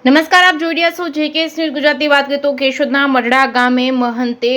નમસ્કાર, આપ જોઈ રહ્યા છો જેકેએસ ન્યૂઝ ગુજરાતી. વાત કરીએ તો કેશોદના મઢડા ગામે મહંતે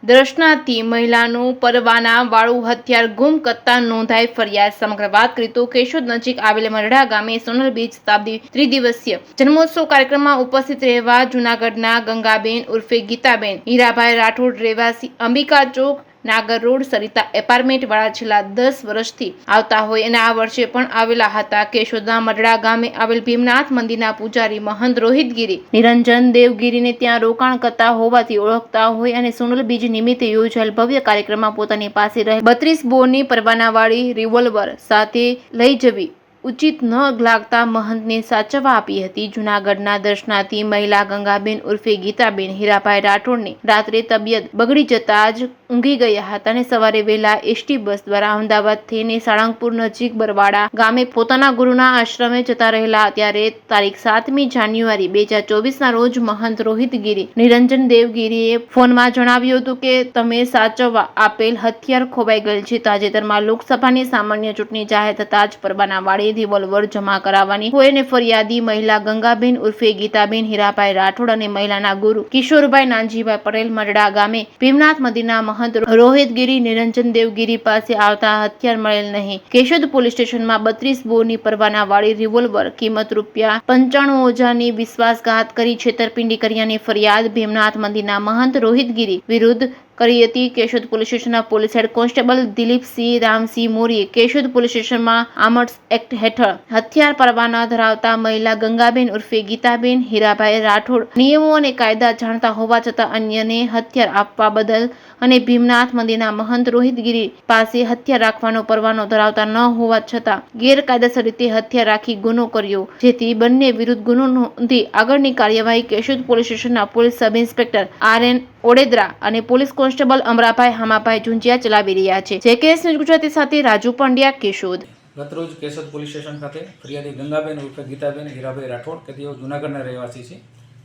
દર્શનાર્થી મહિલાનું પરવાના વાળું હથિયાર ગુમ કરતા નોંધાઈ ફરિયાદ. સમગ્ર વાત કરીએ તો કેશોદ નજીક આવેલ મઢડા ગામે સોનલ બીજ શતાબ્દી ત્રિદિવસીય જન્મોત્સવ કાર્યક્રમમાં ઉપસ્થિત રહેવા જૂનાગઢના ગંગાબેન ઉર્ફે ગીતાબેન હીરાભાઈ રાઠોડ રહેવાસી અંબિકા ચોક નાગર રોડ સરિતા એપાર્ટમેન્ટ વાળા છેલ્લા 10 વર્ષથી આવતા હોય અને આ વર્ષે પણ આવેલા હતા. કેશોદના મઢડા ગામે આવેલ ભીમનાથ મંદિરના પૂજારી મહંત રોહિતગીરી નિરંજન દેવગીરીને ત્યાં રોકાણ કરતા હોવાથી ઓળખતા હોય અને સોનલ બીજ નિમિત્તે યોજાયેલ ભવ્ય કાર્યક્રમમાં પોતાની પાસે રહે 32 બોરની પરવાનાવાળી રિવોલ્વર સાથે લઈ જવી ઉચિત ન લાગતા મહંતને સાચવવા આપી હતી. જૂનાગઢના દર્શનાર્થી મહિલા ગંગાબેન ઉર્ફે ગીતાબેન હીરાભાઈ રાઠોડની રાત્રે તબિયત બગડી જતા જ ઊંઘી ગયા હતા અને સવારે વહેલા એસટી બસ દ્વારા અમદાવાદ થઈને સાળંગપુર નજીક બરવાડા ગામે પોતાના ગુરુના આશ્રમે જતા રહેલા. ત્યારે તારીખ 7મી જાન્યુઆરી 2024ના રોજ મહંત રોહિતગીરી નિરંજન દેવગીરીએ ફોનમાં જણાવ્યું હતું કે તમે સાચવવા આપેલ હથિયાર ખોવાઈ ગયેલ છે. તાજેતરમાં લોકસભાની સામાન્ય ચૂંટણી જાહેર થતા જ પરવાનાવાળી રિવોલ્વર જમા કરાવવાની હોય અને ફરિયાદી મહિલા ગંગાબેન ઉર્ફે ગીતાબેન હીરાભાઈ રાઠોડ અને મહિલાના ગુરુ કિશોરભાઈ નાનજીભાઈ પટેલ મઢડા ગામે ભીમનાથ મંદિરના મહંત રોહિતગીરી નિરંજન દેવગીરી પાસે આવતા હથિયાર મળેલ નહીં. કેશોદ પોલીસ સ્ટેશનમાં 32 બોરની પરવાનાવાળી રિવોલ્વર કિંમત ₹95,000ની વિશ્વાસઘાત કરી છેતરપિંડી કર્યાની ફરિયાદ ભીમનાથ મંદિરના મહંત રોહિતગીરી વિરુદ્ધ કરી હતી. કેશોદ પોલીસ સ્ટેશનના police head constable Dilipsinh Ramsinh મોરીએ કેશોદ પોલીસ સ્ટેશનમાં આર્મ્સ એક્ટ હેઠળ હથિયાર પરવાના ધરાવતા મહિલા ગંગાબેન ઉર્ફે ગીતાબેન હીરાભાઈ રાઠોડ નિયમો અને કાયદા જાણતા હોવા છતાં અન્યને હથિયાર આપવા બદલ અને ભીમનાથ મંદિરના મહંત રોહિતગીરી પાસે હથિયાર રાખવાનો પરવાનો ધરાવતા ન હોવા છતાં ગેરકાયદેસર રીતે હથિયાર રાખી ગુનો કર્યો, જેથી બંને વિરુદ્ધ ગુનો નોંધી આગળની કાર્યવાહી કેશોદ પોલીસ સ્ટેશનના police sub inspector RN Odedara અને પોલીસ કોન્સ્ટેબલ અમરાભાઈ હામાભાઈ ઝુંઝિયા ચલાવી રહ્યા છે. જેકેએસ ન્યૂઝ ગુજરાતી સાથે રાજુ પંડ્યા, કેશોદ. ગતરોજ કેશોદ પોલીસ સ્ટેશન ખાતે ફરિયાદી ગંગાબેન ઉર્ફે ગીતાબેન હીરાભાઈ રાઠોડ કે તેઓ જૂનાગઢના રહેવાસી છે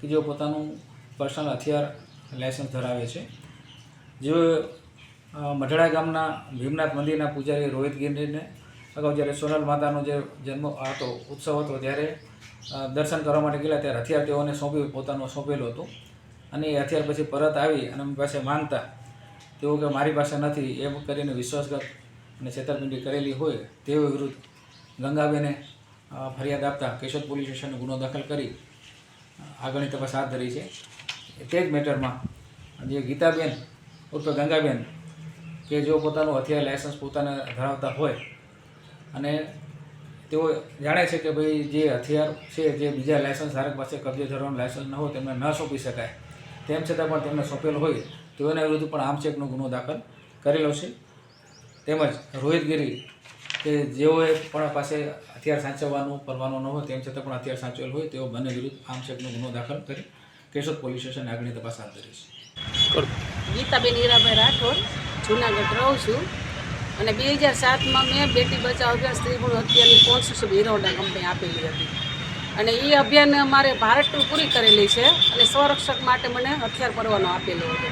કે જેઓ પોતાનું પર્સનલ હથિયાર લાયસન્સ ધરાવે છે. જેઓ મઢડા ગામના ભીમનાથ મંદિરના પૂજારી રોહિતગીરીને અગાઉ જ્યારે સોનલ માતાનો જે જન્મ હતો ઉત્સવ હતો ત્યારે દર્શન કરવા માટે ગયેલા ત્યારે હથિયાર તેઓને પોતાનું સોંપેલું હતું અને એ હથિયાર પછી પરત આવી અને એમની પાસે માંગતા તેઓ કે મારી પાસે નથી એમ કરીને વિશ્વાસઘાત અને છેતરપિંડી કરેલી હોય તેઓ વિરુદ્ધ ગંગાબેને ફરિયાદ આપતા કેશોદ પોલીસ સ્ટેશને ગુનો દાખલ કરી આગળની તપાસ હાથ ધરી છે. તે જ મેટરમાં જે ગીતાબેન ઉર્ફે ગંગાબેન કે જો પોતાનું હથિયાર લાયસન્સ પોતાને ધરાવતા હોય અને તેઓ જાણે છે કે ભાઈ જે હથિયાર છે જે બીજા લાયસન્સ ધારક પાસે કબજે ધરવાનું લાયસન્સ ન હોય તેમને ન સોંપી શકાય, તેમ છતાં પણ તેમને સોંપેલ હોય તેઓના વિરુદ્ધ પણ આર્મ્સ ગુનો દાખલ કરેલો છે. તેમજ રોહિતગીરી કે જેઓએ પણ પાસે હથિયાર સાચવવાનો પરવાનો ન હોય તેમ છતાં પણ હથિયાર સાચવેલ હોય તેઓ બંને વિરુદ્ધ આર્મ્સ ગુનો દાખલ કરી કેશોદ પોલીસ સ્ટેશન આગળની તપાસ હાથ ધરી છે. ગીતાબેન હીરાભાઈ રાઠોડ, જૂનાગઢ રહું છું અને 2007માં મેં બેટી બચાવ અભિયાન સ્ત્રી ગુણ હત્યાની સ્પોન્સરશીપ હીરોડા કંપની આપેલી હતી અને એ અભિયાન મારે ભારત ટૂર પૂરી કરેલી છે અને સ્વરક્ષક માટે મને હથિયાર પરવાનો આપેલો હતો.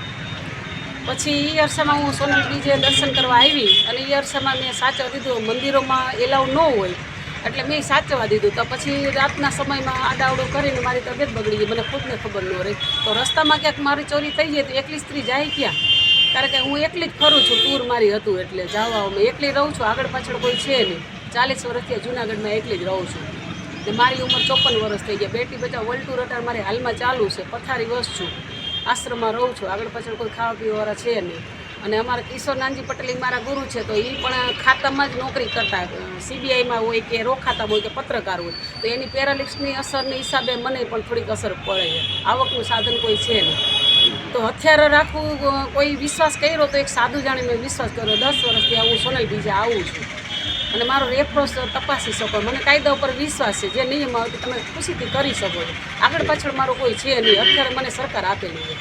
પછી એ અરસામાં હું સોનલ બીજે દર્શન કરવા આવી અને એ અરસામાં મેં સાચવવા દીધું. મંદિરોમાં એલાઉ ન હોય એટલે મેં સાચવવા દીધું. તો પછી રાતના સમયમાં આડાવડો કરીને મારી તબિયત બગડી ગઈ, મને ખુદને ખબર ન રહી. તો રસ્તામાં ક્યાંક મારી ચોરી થઈ ગઈ તો એકલી સ્ત્રી જાય ક્યાં? કારણ કે હું એકલી જ ફરું છું, ટૂર મારી હતું એટલે જવા મેં એકલી રહું છું, આગળ પાછળ કોઈ છે નહીં. 40 વર્ષથી જૂનાગઢમાં એકલી જ રહું છું ને મારી ઉંમર 54 વર્ષ થઈ ગયા. બેટી બચાવ વર્લ્ડ ટૂર અત્યારે મારી હાલમાં ચાલુ છે. પથારી વસ છું, આશ્રમમાં રહું છું, આગળ પાછળ કોઈ ખાવા પીવાવાળા છે નહીં. અને અમારા કિશોર નાનજી પટેલ મારા ગુરુ છે તો એ પણ ખાતામાં જ નોકરી કરતા, CBIમાં હોય કે રોખાતા હોય કે પત્રકાર હોય. તો એની પેરાલિક્સની અસરની હિસાબે મને પણ થોડીક અસર પડે છે. આવકનું સાધન કોઈ છે નહીં તો હથિયાર રાખવું કોઈ વિશ્વાસ કર્યો તો એક સાધુ જાણે મેં વિશ્વાસ કર્યો. 10 વર્ષથી હું સોનલ બીજે આવું છું અને મારો રેફરન્સ તપાસી શકો. મને કાયદા ઉપર વિશ્વાસ છે, જે નિયમ આવે તમે ખુશીથી કરી શકો છો. આગળ પાછળ મારો કોઈ છે નહીં, અત્યારે મને સરકાર આપેલી છે.